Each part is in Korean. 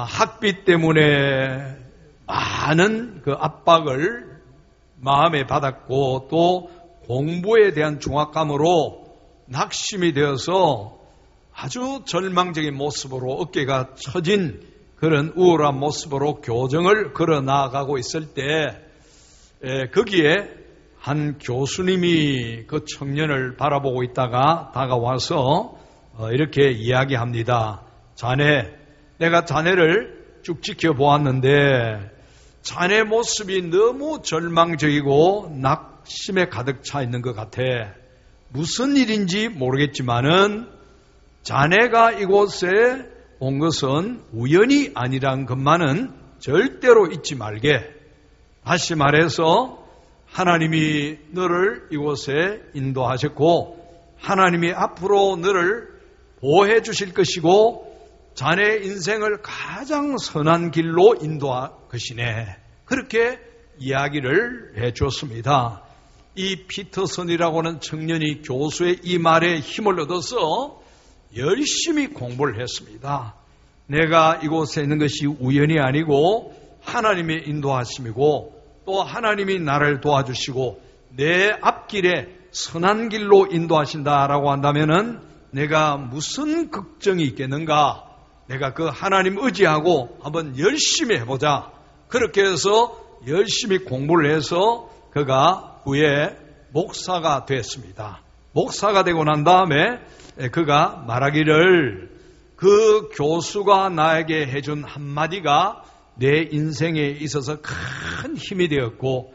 학비 때문에 많은 그 압박을 마음에 받았고 또 공부에 대한 중압감으로 낙심이 되어서 아주 절망적인 모습으로 어깨가 처진 그런 우울한 모습으로 교정을 걸어 나아가고 있을 때 거기에 한 교수님이 그 청년을 바라보고 있다가 다가와서 이렇게 이야기합니다. 자네, 내가 자네를 쭉 지켜보았는데 자네 모습이 너무 절망적이고 낙심에 가득 차 있는 것 같아. 무슨 일인지 모르겠지만은 자네가 이곳에 온 것은 우연이 아니란 것만은 절대로 잊지 말게. 다시 말해서 하나님이 너를 이곳에 인도하셨고 하나님이 앞으로 너를 보호해 주실 것이고 자네 인생을 가장 선한 길로 인도할 것이네. 그렇게 이야기를 해 주었습니다. 이 피터슨이라고 하는 청년이 교수의 이 말에 힘을 얻어서 열심히 공부를 했습니다. 내가 이곳에 있는 것이 우연이 아니고 하나님의 인도하심이고 또 하나님이 나를 도와주시고 내 앞길에 선한 길로 인도하신다라고 한다면은 내가 무슨 걱정이 있겠는가? 내가 그 하나님 의지하고 한번 열심히 해보자. 그렇게 해서 열심히 공부를 해서 그가 후에 목사가 됐습니다. 목사가 되고 난 다음에 그가 말하기를 그 교수가 나에게 해준 한마디가 내 인생에 있어서 큰 힘이 되었고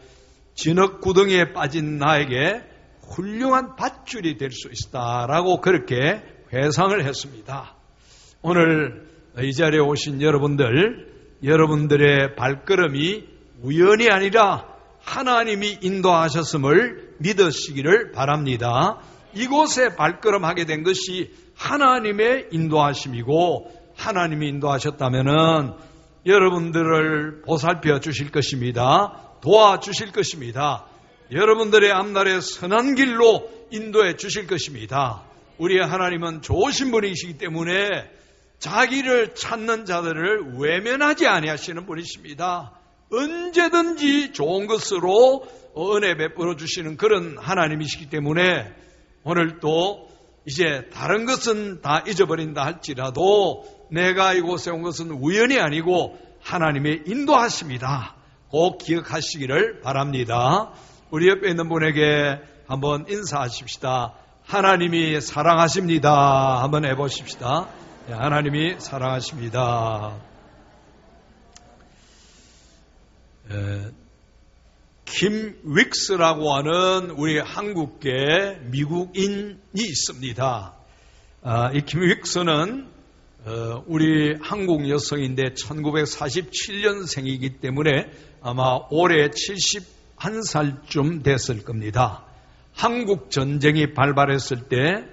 진흙구덩이에 빠진 나에게 훌륭한 밧줄이 될 수 있다라고 그렇게 회상을 했습니다. 오늘 이 자리에 오신 여러분들의 발걸음이 우연이 아니라 하나님이 인도하셨음을 믿으시기를 바랍니다. 이곳에 발걸음하게 된 것이 하나님의 인도하심이고 하나님이 인도하셨다면은 여러분들을 보살펴 주실 것입니다. 도와주실 것입니다. 여러분들의 앞날에 선한 길로 인도해 주실 것입니다. 우리의 하나님은 좋으신 분이시기 때문에 자기를 찾는 자들을 외면하지 아니하시는 분이십니다. 언제든지 좋은 것으로 은혜 베풀어 주시는 그런 하나님이시기 때문에 오늘 또 이제 다른 것은 다 잊어버린다 할지라도 내가 이곳에 온 것은 우연이 아니고 하나님의 인도하심이다. 꼭 기억하시기를 바랍니다. 우리 옆에 있는 분에게 한번 인사하십시다. 하나님이 사랑하십니다. 한번 해보십시다. 하나님이 사랑하십니다. 킴 윅스라고 하는 우리 한국계 미국인이 있습니다. 이 킴 윅스는 우리 한국 여성인데 1947년생이기 때문에 아마 올해 71살쯤 됐을 겁니다. 한국 전쟁이 발발했을 때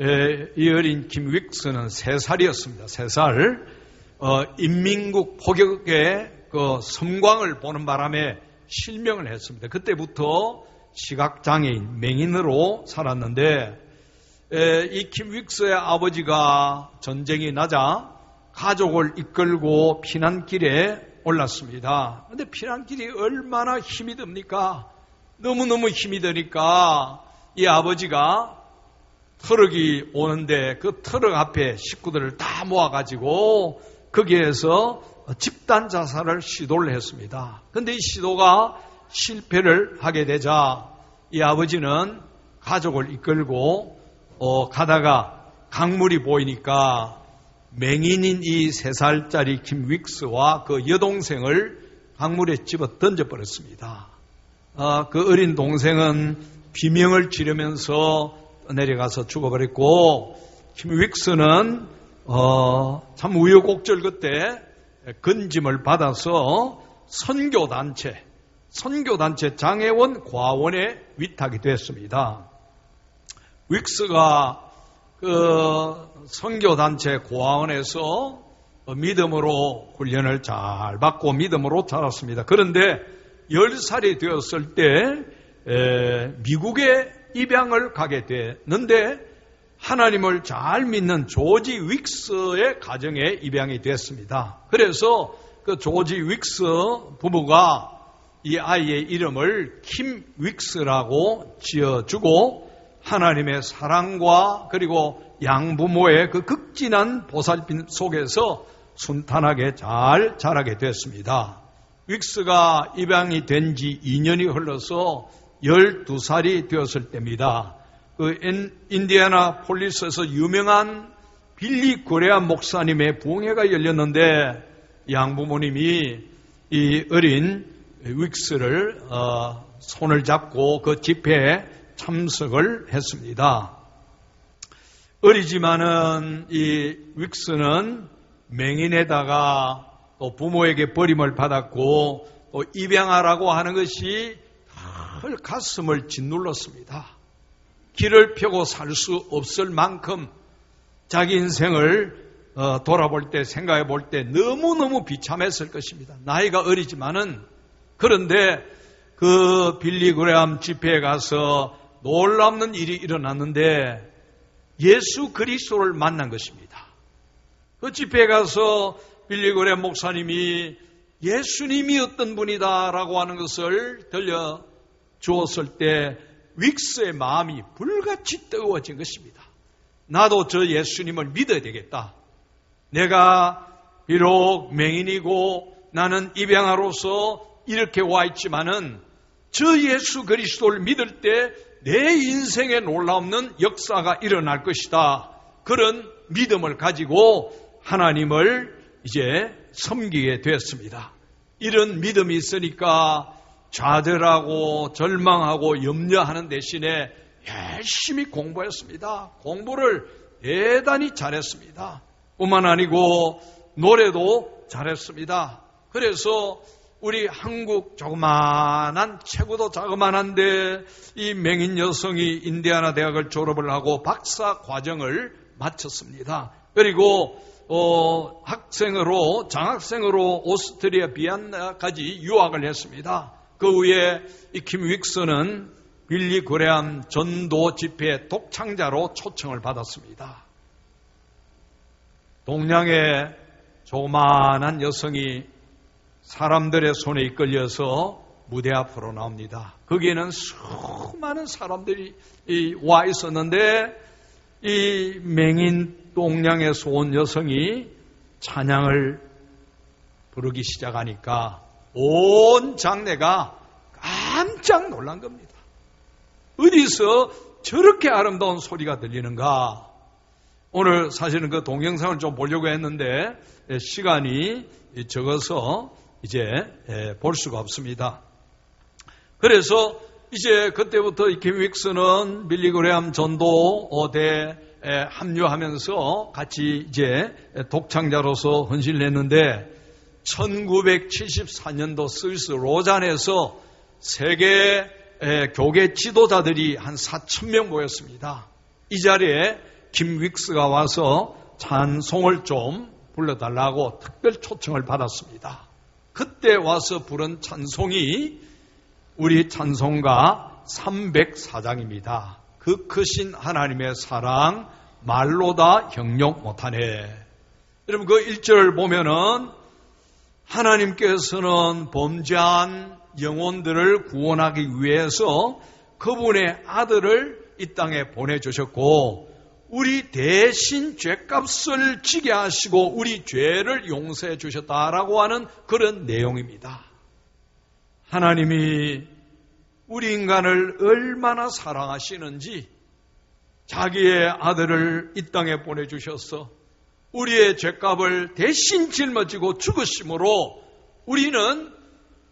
이 어린 킴 윅스는 3살이었습니다. 3살. 인민국 포격의 그 섬광을 보는 바람에 실명을 했습니다. 그때부터 시각장애인, 맹인으로 살았는데 이 킴 윅스의 아버지가 전쟁이 나자 가족을 이끌고 피난길에 올랐습니다. 그런데 피난길이 얼마나 힘이 듭니까? 너무너무 힘이 드니까 이 아버지가 트럭이 오는데 그 트럭 앞에 식구들을 다 모아가지고 거기에서 집단 자살을 시도를 했습니다. 그런데 이 시도가 실패를 하게 되자 이 아버지는 가족을 이끌고 가다가 강물이 보이니까 맹인인 이 3살짜리 킴 윅스와 그 여동생을 강물에 집어 던져버렸습니다. 그 어린 동생은 비명을 지르면서 내려가서 죽어버렸고 킴 윅스는 참 우여곡절 끝에 건짐을 받아서 선교단체 장애원 과원에 위탁이 됐습니다. 윅스가 그 선교단체 고아원에서 믿음으로 훈련을 잘 받고 믿음으로 자랐습니다. 그런데 10살이 되었을 때 미국에 입양을 가게 됐는데 하나님을 잘 믿는 조지 윅스의 가정에 입양이 됐습니다. 그래서 그 조지 윅스 부부가 이 아이의 이름을 킴 윅스라고 지어주고 하나님의 사랑과 그리고 양부모의 그 극진한 보살핌 속에서 순탄하게 잘 자라게 됐습니다. 윅스가 입양이 된 지 2년이 흘러서 12살이 되었을 때입니다. 그 인디애나 폴리스에서 유명한 빌리 그레암 목사님의 부흥회가 열렸는데 양부모님이 이 어린 윅스를 손을 잡고 그 집회에 참석을 했습니다. 어리지만은 이 윅스는 맹인에다가 또 부모에게 버림을 받았고 또 입양하라고 하는 것이 늘 가슴을 짓눌렀습니다. 길을 펴고 살 수 없을 만큼 자기 인생을 돌아볼 때 생각해 볼 때 너무너무 비참했을 것입니다. 나이가 어리지만은 그런데 그 빌리 그레암 집회에 가서 놀랍는 일이 일어났는데 예수 그리스도를 만난 것입니다. 그 집회에 가서 빌리 그레암 목사님이 예수님이 어떤 분이다라고 하는 것을 들려주었을 때 윅스의 마음이 불같이 뜨거워진 것입니다. 나도 저 예수님을 믿어야 되겠다. 내가 비록 맹인이고 나는 입양아로서 이렇게 와 있지만은 저 예수 그리스도를 믿을 때 내 인생에 놀라운 역사가 일어날 것이다. 그런 믿음을 가지고 하나님을 이제 섬기게 되었습니다. 이런 믿음이 있으니까 좌절하고 절망하고 염려하는 대신에 열심히 공부했습니다. 공부를 대단히 잘했습니다. 뿐만 아니고 노래도 잘했습니다. 그래서 우리 한국 조그만한 체구도 자그만한데 이 맹인 여성이 인디애나 대학을 졸업을 하고 박사 과정을 마쳤습니다. 그리고 장학생으로 오스트리아 비엔나까지 유학을 했습니다. 그 후에 이 킴 윅스는 빌리 그레암 전도 집회 독창자로 초청을 받았습니다. 동양의 조그만한 여성이 사람들의 손에 이끌려서 무대 앞으로 나옵니다. 거기에는 수많은 사람들이 와 있었는데 이 맹인 동양에서 온 여성이 찬양을 부르기 시작하니까 온 장내가 깜짝 놀란 겁니다. 어디서 저렇게 아름다운 소리가 들리는가? 오늘 사실은 그 동영상을 좀 보려고 했는데 시간이 적어서 이제 볼 수가 없습니다. 그래서 이제 그때부터 이 킴 윅스는 빌리 그레암 전도대에 합류하면서 같이 이제 독창자로서 헌신을 했는데 1974년도 스위스 로잔에서 세계 교계 지도자들이 한 4,000명 모였습니다. 이 자리에 킴 윅스가 와서 찬송을 좀 불러달라고 특별 초청을 받았습니다. 그때 와서 부른 찬송이 우리 찬송가 304장입니다. 그 크신 하나님의 사랑 말로 다 형용 못하네. 여러분 그 1절 보면은 하나님께서는 범죄한 영혼들을 구원하기 위해서 그분의 아들을 이 땅에 보내주셨고 우리 대신 죄값을 지게 하시고 우리 죄를 용서해 주셨다라고 하는 그런 내용입니다. 하나님이 우리 인간을 얼마나 사랑하시는지 자기의 아들을 이 땅에 보내주셔서 우리의 죄값을 대신 짊어지고 죽으심으로 우리는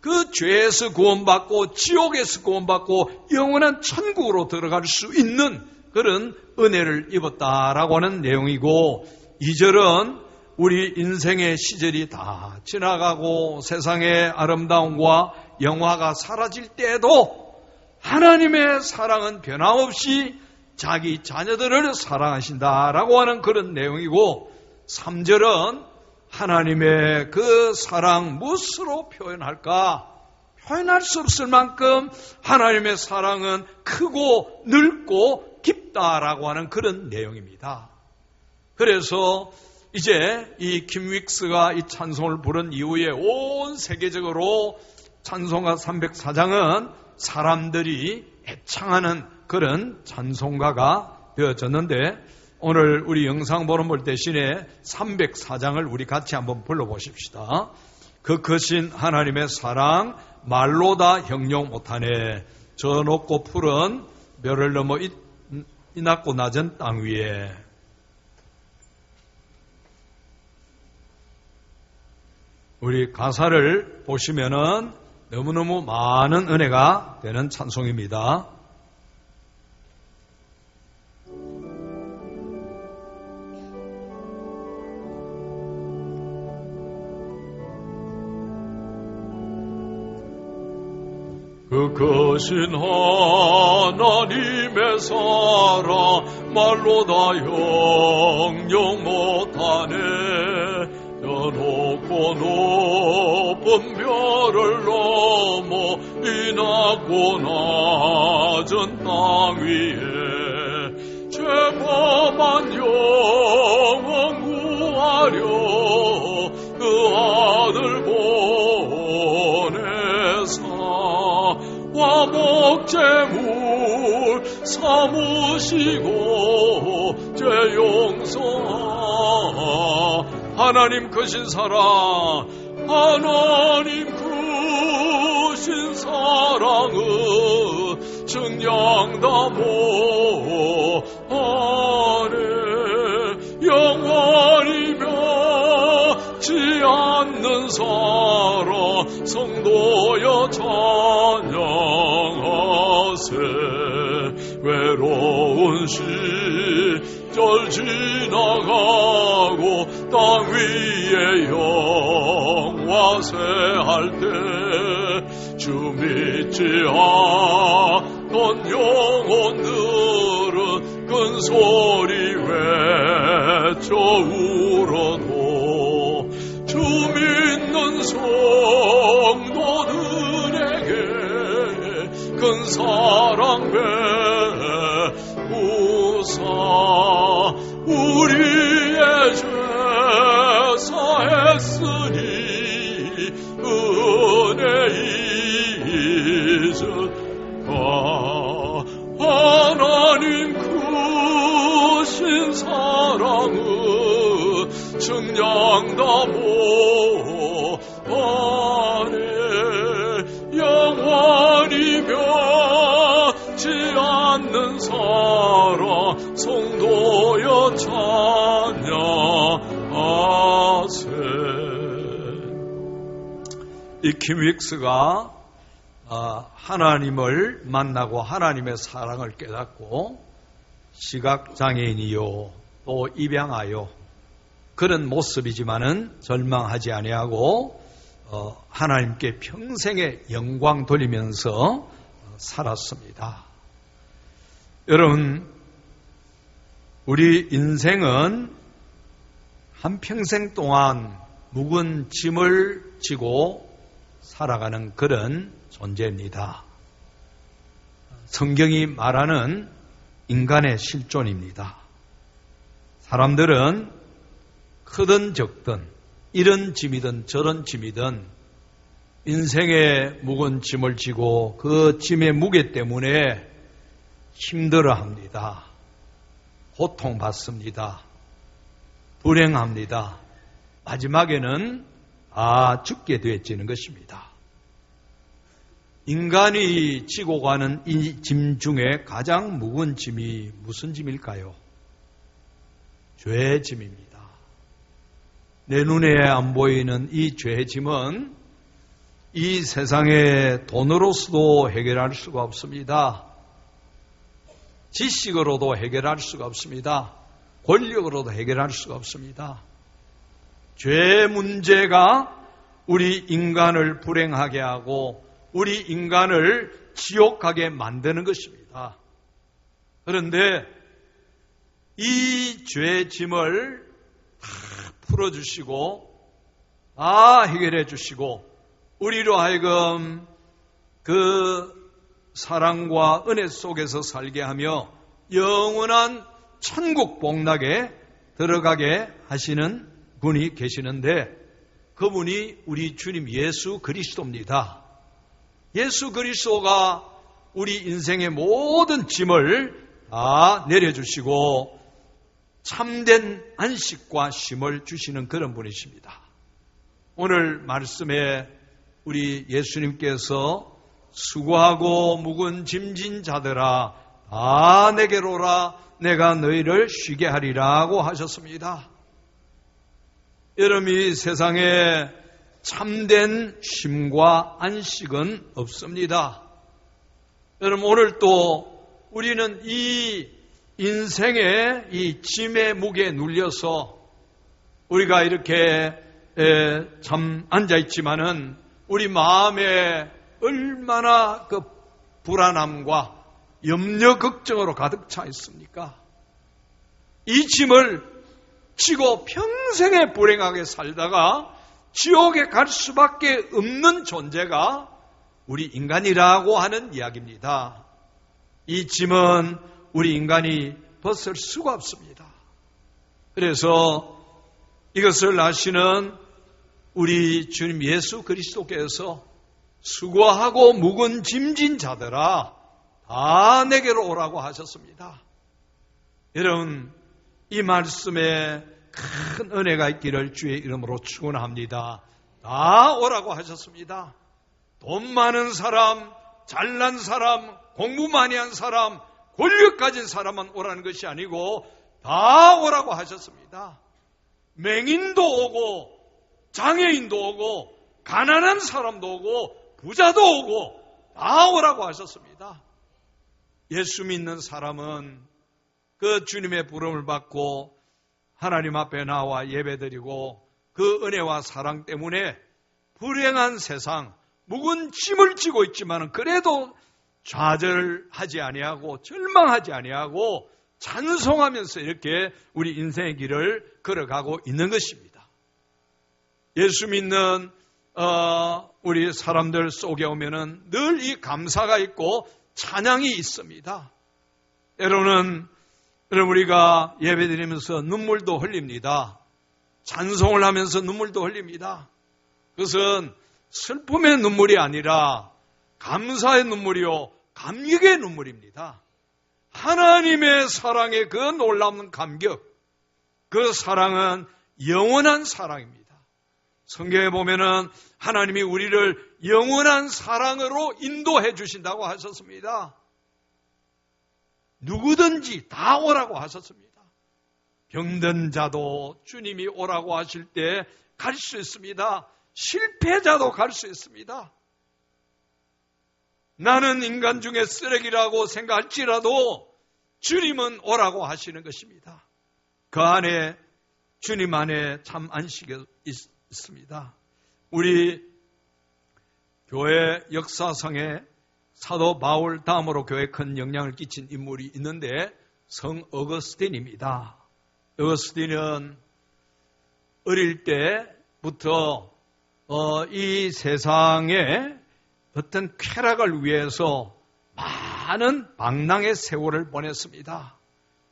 그 죄에서 구원받고 지옥에서 구원받고 영원한 천국으로 들어갈 수 있는 그런 은혜를 입었다라고 하는 내용이고 2절은 우리 인생의 시절이 다 지나가고 세상의 아름다움과 영화가 사라질 때에도 하나님의 사랑은 변함없이 자기 자녀들을 사랑하신다라고 하는 그런 내용이고 3절은 하나님의 그 사랑 무엇으로 표현할까? 표현할 수 없을 만큼 하나님의 사랑은 크고 넓고 깊다라고 하는 그런 내용입니다. 그래서 이제 이 킴 윅스가 이 찬송을 부른 이후에 온 세계적으로 찬송가 304장은 사람들이 애창하는 그런 찬송가가 되어졌는데, 오늘 우리 영상 보는 분 대신에 304장을 우리 같이 한번 불러보십시다. 그 크신 하나님의 사랑 말로 다 형용 못하네. 저 높고 푸른 별을 넘어 이 낮고 낮은 땅 위에. 우리 가사를 보시면은 너무너무 많은 은혜가 되는 찬송입니다. 그 크신 하나님의 사랑 말로 다 형용 못하네. 저 높고 높은 별을 넘어 이 낮고 낮은 땅 위에 죄범한 영혼 구하려 그 아들 보내사 화목제물 삼으시고 죄 용서하. 하나님 크신 사랑, 하나님 크신 사랑은 증량다 못하네. 영원히 멸치 않는 사랑 성도여 찬양하세. 외로운 시절 지나가고 땅 위에 영화세할 때 주 믿지 않던 영혼들은 큰 소리 외쳐 울어도 주 믿는 성도들에게 큰 사랑 베푸사. 우리의 죄 사했으니 은혜 잊으라. 하나님 크신 사랑은 증량다 못하네. 영원히 변치 않는 사랑 성도여 찬양하세. 이 킴 윅스가 하나님을 만나고 하나님의 사랑을 깨닫고 시각장애인이요 또 입양하여 그런 모습이지만은 절망하지 아니하고 하나님께 평생의 영광 돌리면서 살았습니다. 여러분, 우리 인생은 한평생 동안 묵은 짐을 지고 살아가는 그런 존재입니다. 성경이 말하는 인간의 실존입니다. 사람들은 크든 적든 이런 짐이든 저런 짐이든 인생의 묵은 짐을 지고 그 짐의 무게 때문에 힘들어합니다. 고통받습니다. 불행합니다. 마지막에는 죽게 되어지는 것입니다. 인간이 지고 가는 이 짐 중에 가장 무거운 짐이 무슨 짐일까요? 죄의 짐입니다. 내 눈에 안 보이는 이 죄의 짐은 이 세상에 돈으로서도 해결할 수가 없습니다. 지식으로도 해결할 수가 없습니다. 권력으로도 해결할 수가 없습니다. 죄 문제가 우리 인간을 불행하게 하고 우리 인간을 지옥하게 만드는 것입니다. 그런데 이 죄의 짐을 다 풀어주시고 다 해결해 주시고 우리로 하여금 그 사랑과 은혜 속에서 살게 하며 영원한 천국 복락에 들어가게 하시는 분이 계시는데 그분이 우리 주님 예수 그리스도입니다. 예수 그리스도가 우리 인생의 모든 짐을 다 내려주시고 참된 안식과 쉼을 주시는 그런 분이십니다. 오늘 말씀에 우리 예수님께서 수고하고 무거운 짐진 자들아 다 내게로 오라 내가 너희를 쉬게 하리라고 하셨습니다. 여러분, 이 세상에 참된 쉼과 안식은 없습니다. 여러분, 오늘 또 우리는 이 인생의 이 짐의 무게에 눌려서 우리가 이렇게 참 앉아있지만은 우리 마음에 얼마나 그 불안함과 염려, 걱정으로 가득 차 있습니까? 이 짐을 지고 평생에 불행하게 살다가 지옥에 갈 수밖에 없는 존재가 우리 인간이라고 하는 이야기입니다. 이 짐은 우리 인간이 벗을 수가 없습니다. 그래서 이것을 아시는 우리 주님 예수 그리스도께서 수고하고 무거운 짐진 자들아 다 내게로 오라고 하셨습니다. 여러분, 이 말씀에 큰 은혜가 있기를 주의 이름으로 축원합니다. 다 오라고 하셨습니다. 돈 많은 사람, 잘난 사람, 공부 많이 한 사람, 권력 가진 사람만 오라는 것이 아니고 다 오라고 하셨습니다. 맹인도 오고 장애인도 오고 가난한 사람도 오고 부자도 오고 다 오라고 하셨습니다. 예수 믿는 사람은 그 주님의 부름을 받고 하나님 앞에 나와 예배드리고 그 은혜와 사랑 때문에 불행한 세상, 무거운 짐을 지고 있지만 그래도 좌절하지 아니하고 절망하지 아니하고 찬송하면서 이렇게 우리 인생의 길을 걸어가고 있는 것입니다. 예수 믿는 우리 사람들 속에 오면은 늘 이 감사가 있고 찬양이 있습니다. 때로는 우리가 예배드리면서 눈물도 흘립니다. 찬송을 하면서 눈물도 흘립니다. 그것은 슬픔의 눈물이 아니라 감사의 눈물이요 감격의 눈물입니다. 하나님의 사랑의 그 놀라운 감격, 그 사랑은 영원한 사랑입니다. 성경에 보면은 하나님이 우리를 영원한 사랑으로 인도해 주신다고 하셨습니다. 누구든지 다 오라고 하셨습니다. 병든 자도 주님이 오라고 하실 때 갈 수 있습니다. 실패자도 갈 수 있습니다. 나는 인간 중에 쓰레기라고 생각할지라도 주님은 오라고 하시는 것입니다. 그 안에 주님 안에 참 안식이 있습니다. 우리 교회 역사상에 사도 바울 다음으로 교회에 큰 영향을 끼친 인물이 있는데 성 어거스틴입니다. 어거스틴은 어릴 때부터 이 세상에 어떤 쾌락을 위해서 많은 방랑의 세월을 보냈습니다.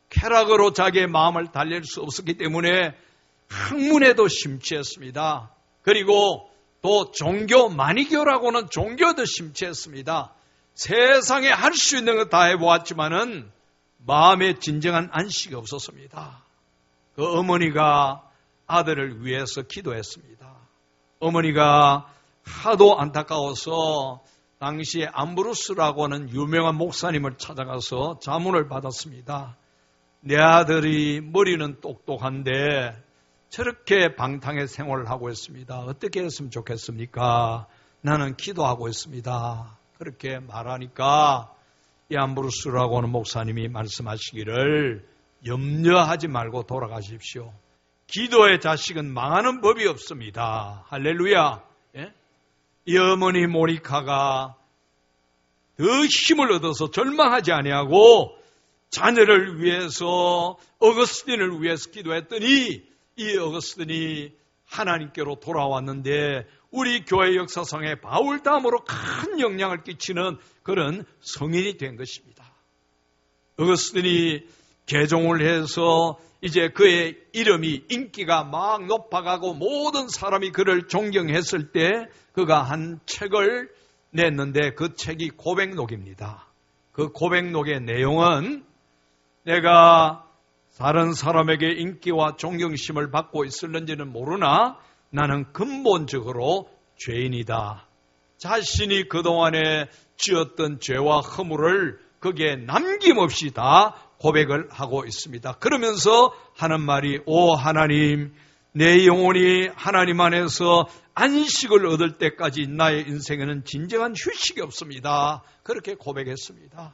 쾌락으로 자기의 마음을 달랠 수 없었기 때문에 학문에도 심취했습니다. 그리고 또 종교, 마니교라고는 종교도 심취했습니다. 세상에 할 수 있는 거 다 해보았지만은 마음에 진정한 안식이 없었습니다. 그 어머니가 아들을 위해서 기도했습니다. 어머니가 하도 안타까워서 당시에 암브루스라고 하는 유명한 목사님을 찾아가서 자문을 받았습니다. 내 아들이 머리는 똑똑한데 저렇게 방탕의 생활을 하고 있습니다. 어떻게 했으면 좋겠습니까? 나는 기도하고 있습니다. 그렇게 말하니까 이 암브루스라고 하는 목사님이 말씀하시기를 염려하지 말고 돌아가십시오. 기도의 자식은 망하는 법이 없습니다. 할렐루야. 예? 이 어머니 모니카가 더 힘을 얻어서 절망하지 아니하고 자녀를 위해서 어거스틴을 위해서 기도했더니 이 어거스틴이 하나님께로 돌아왔는데 우리 교회 역사상에 바울 다음으로 큰 영향을 끼치는 그런 성인이 된 것입니다. 어거스틴이 개종을 해서 이제 그의 이름이 인기가 막 높아가고 모든 사람이 그를 존경했을 때 그가 한 책을 냈는데 그 책이 고백록입니다. 그 고백록의 내용은 내가 다른 사람에게 인기와 존경심을 받고 있을는지는 모르나 나는 근본적으로 죄인이다. 자신이 그동안에 지었던 죄와 허물을 거기에 남김없이 다 고백을 하고 있습니다. 그러면서 하는 말이 오 하나님, 내 영혼이 하나님 안에서 안식을 얻을 때까지 나의 인생에는 진정한 휴식이 없습니다. 그렇게 고백했습니다.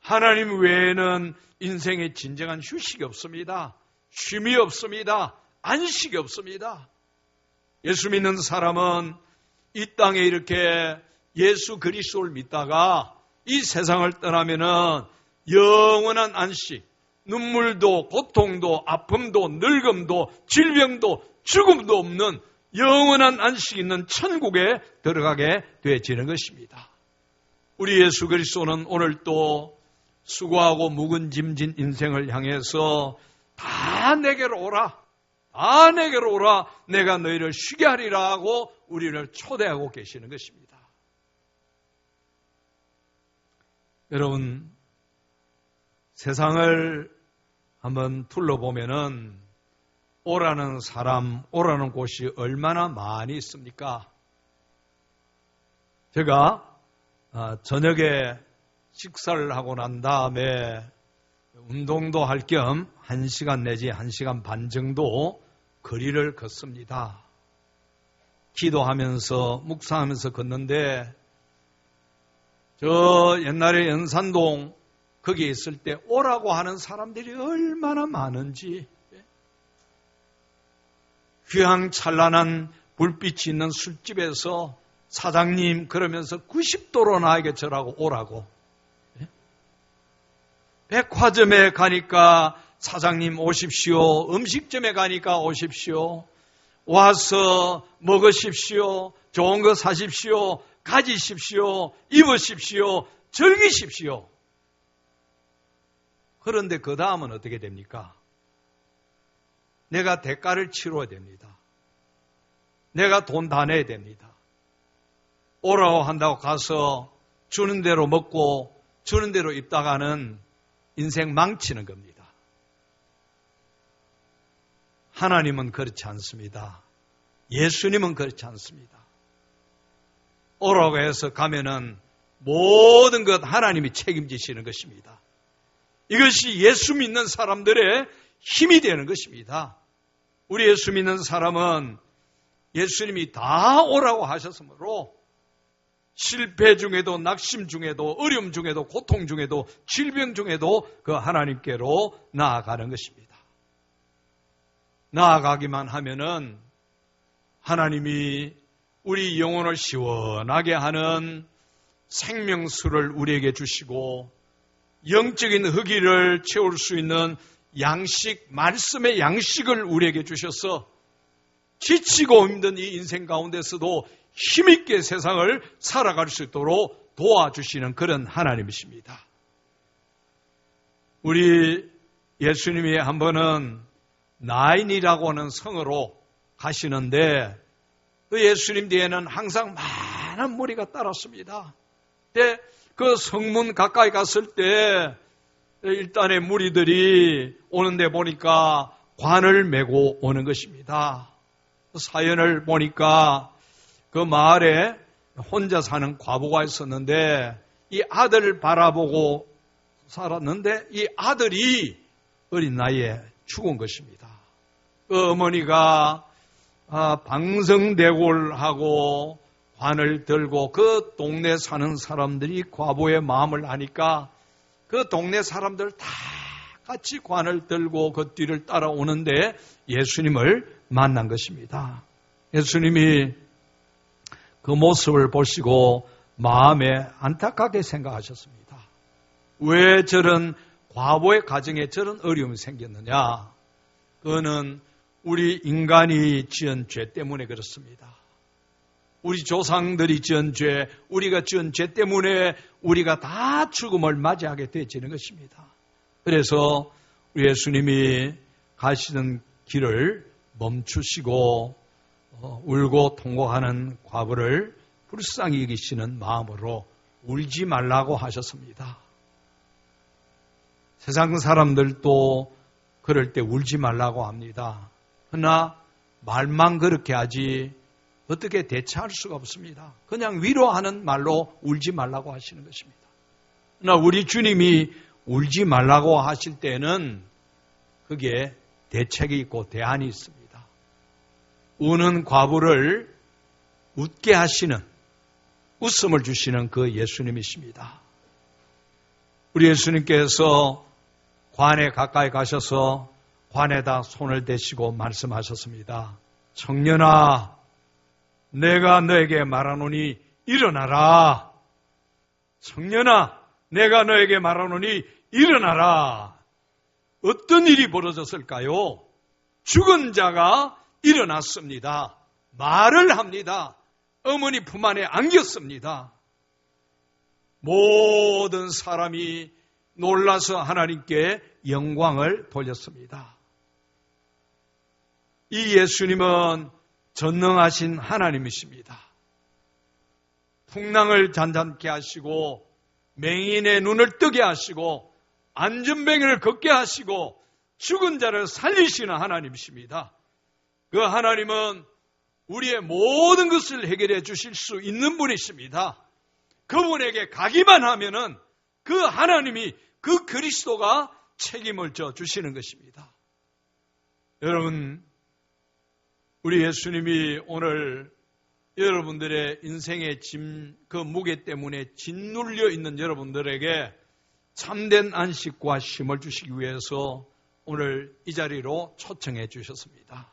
하나님 외에는 인생에 진정한 휴식이 없습니다. 쉼이 없습니다. 안식이 없습니다. 예수 믿는 사람은 이 땅에 이렇게 예수 그리스도를 믿다가 이 세상을 떠나면은 영원한 안식, 눈물도 고통도 아픔도 늙음도 질병도 죽음도 없는 영원한 안식이 있는 천국에 들어가게 되어지는 것입니다. 우리 예수 그리스도는 오늘 또 수고하고 묵은 짐진 인생을 향해서 다 내게로 오라, 다 내게로 오라, 내가 너희를 쉬게 하리라 하고 우리를 초대하고 계시는 것입니다. 여러분, 세상을 한번 둘러보면은 오라는 사람, 오라는 곳이 얼마나 많이 있습니까? 제가 저녁에 식사를 하고 난 다음에 운동도 할 겸 1시간 내지 1시간 반 정도 거리를 걷습니다. 기도하면서 묵상하면서 걷는데 저 옛날에 연산동 거기에 있을 때 오라고 하는 사람들이 얼마나 많은지, 휘황찬란한 불빛이 있는 술집에서 사장님 그러면서 90도로 나에게 절하고 오라고, 백화점에 가니까 사장님 오십시오, 음식점에 가니까 오십시오, 와서 먹으십시오, 좋은 거 사십시오, 가지십시오, 입으십시오, 즐기십시오. 그런데 그 다음은 어떻게 됩니까? 내가 대가를 치러야 됩니다. 내가 돈 다 내야 됩니다. 오라고 한다고 가서 주는 대로 먹고 주는 대로 입다가는 인생 망치는 겁니다. 하나님은 그렇지 않습니다. 예수님은 그렇지 않습니다. 오라고 해서 가면은 모든 것 하나님이 책임지시는 것입니다. 이것이 예수 믿는 사람들의 힘이 되는 것입니다. 우리 예수 믿는 사람은 예수님이 다 오라고 하셨으므로 실패 중에도 낙심 중에도 어려움 중에도 고통 중에도 질병 중에도 그 하나님께로 나아가는 것입니다. 나아가기만 하면은 하나님이 우리 영혼을 시원하게 하는 생명수를 우리에게 주시고 영적인 허기를 채울 수 있는 양식, 말씀의 양식을 우리에게 주셔서 지치고 힘든 이 인생 가운데서도 힘있게 세상을 살아갈 수 있도록 도와주시는 그런 하나님이십니다. 우리 예수님이 한 번은 나인이라고 하는 성으로 가시는데 그 예수님 뒤에는 항상 많은 무리가 따랐습니다. 근데 그 성문 가까이 갔을 때 일단의 무리들이 오는데 보니까 관을 메고 오는 것입니다. 사연을 보니까 그 마을에 혼자 사는 과부가 있었는데 이 아들을 바라보고 살았는데 이 아들이 어린 나이에 죽은 것입니다. 그 어머니가 방성대골하고 관을 들고 그 동네 사는 사람들이 과부의 마음을 아니까 그 동네 사람들 다 같이 관을 들고 그 뒤를 따라오는데 예수님을 만난 것입니다. 예수님이 그 모습을 보시고 마음에 안타깝게 생각하셨습니다. 왜 저런 과부의 가정에 저런 어려움이 생겼느냐? 그거는 우리 인간이 지은 죄 때문에 그렇습니다. 우리 조상들이 지은 죄, 우리가 지은 죄 때문에 우리가 다 죽음을 맞이하게 되어지는 것입니다. 그래서 우리 예수님이 가시는 길을 멈추시고 울고 통곡하는 과부를 불쌍히 여기시는 마음으로 울지 말라고 하셨습니다. 세상 사람들도 그럴 때 울지 말라고 합니다. 그러나 말만 그렇게 하지 어떻게 대처할 수가 없습니다. 그냥 위로하는 말로 울지 말라고 하시는 것입니다. 그러나 우리 주님이 울지 말라고 하실 때는 그게 대책이 있고 대안이 있습니다. 우는 과부를 웃게 하시는, 웃음을 주시는 그 예수님이십니다. 우리 예수님께서 관에 가까이 가셔서 관에다 손을 대시고 말씀하셨습니다. 청년아, 내가 너에게 말하노니 일어나라. 청년아, 내가 너에게 말하노니 일어나라. 어떤 일이 벌어졌을까요? 죽은 자가 일어났습니다. 말을 합니다. 어머니 품 안에 안겼습니다. 모든 사람이 놀라서 하나님께 영광을 돌렸습니다. 이 예수님은 전능하신 하나님이십니다. 풍랑을 잔잔케 하시고 맹인의 눈을 뜨게 하시고 안전뱅이를 걷게 하시고 죽은 자를 살리시는 하나님이십니다. 그 하나님은 우리의 모든 것을 해결해 주실 수 있는 분이십니다. 그분에게 가기만 하면은 그 하나님이, 그 그리스도가 책임을 져 주시는 것입니다. 여러분, 우리 예수님이 오늘 여러분들의 인생의 짐, 그 무게 때문에 짓눌려 있는 여러분들에게 참된 안식과 쉼을 주시기 위해서 오늘 이 자리로 초청해 주셨습니다.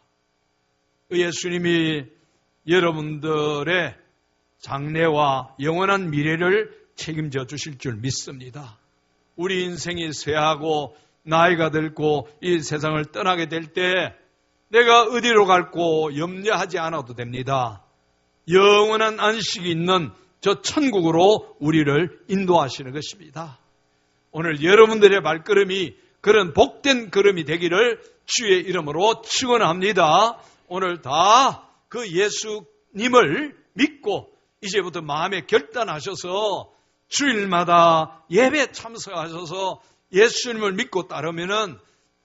그 예수님이 여러분들의 장래와 영원한 미래를 책임져 주실 줄 믿습니다. 우리 인생이 쇠하고 나이가 들고 이 세상을 떠나게 될 때 내가 어디로 갈고 염려하지 않아도 됩니다. 영원한 안식이 있는 저 천국으로 우리를 인도하시는 것입니다. 오늘 여러분들의 발걸음이 그런 복된 걸음이 되기를 주의 이름으로 축원합니다. 오늘 다 그 예수님을 믿고 이제부터 마음에 결단하셔서 주일마다 예배 참석하셔서 예수님을 믿고 따르면은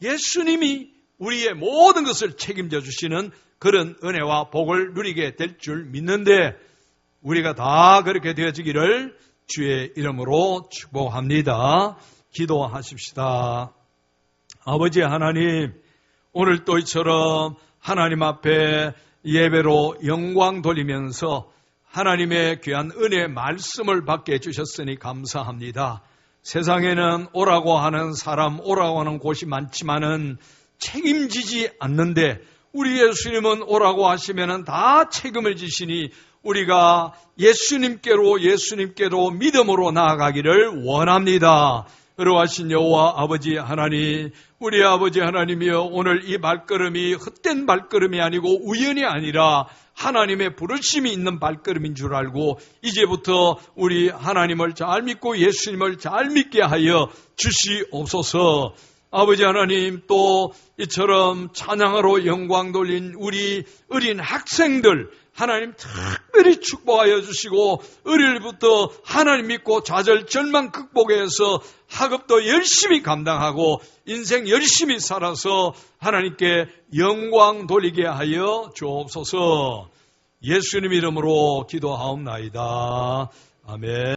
예수님이 우리의 모든 것을 책임져 주시는 그런 은혜와 복을 누리게 될 줄 믿는데 우리가 다 그렇게 되어지기를 주의 이름으로 축복합니다. 기도하십시다. 아버지 하나님, 오늘 또 이처럼 하나님 앞에 예배로 영광 돌리면서 하나님의 귀한 은혜의 말씀을 받게 해주셨으니 감사합니다. 세상에는 오라고 하는 사람, 오라고 하는 곳이 많지만은 책임지지 않는데 우리 예수님은 오라고 하시면은 다 책임을 지시니 우리가 예수님께로 믿음으로 나아가기를 원합니다. 그러하신 여호와 아버지 하나님, 우리 아버지 하나님이여, 오늘 이 발걸음이 헛된 발걸음이 아니고 우연이 아니라 하나님의 부르심이 있는 발걸음인 줄 알고 이제부터 우리 하나님을 잘 믿고 예수님을 잘 믿게 하여 주시옵소서. 아버지 하나님, 또 이처럼 찬양으로 영광 돌린 우리 어린 학생들 하나님 특별히 축복하여 주시고 어릴부터 하나님 믿고 좌절 절망 극복해서 학업도 열심히 감당하고 인생 열심히 살아서 하나님께 영광 돌리게 하여 주옵소서. 예수님 이름으로 기도하옵나이다. 아멘.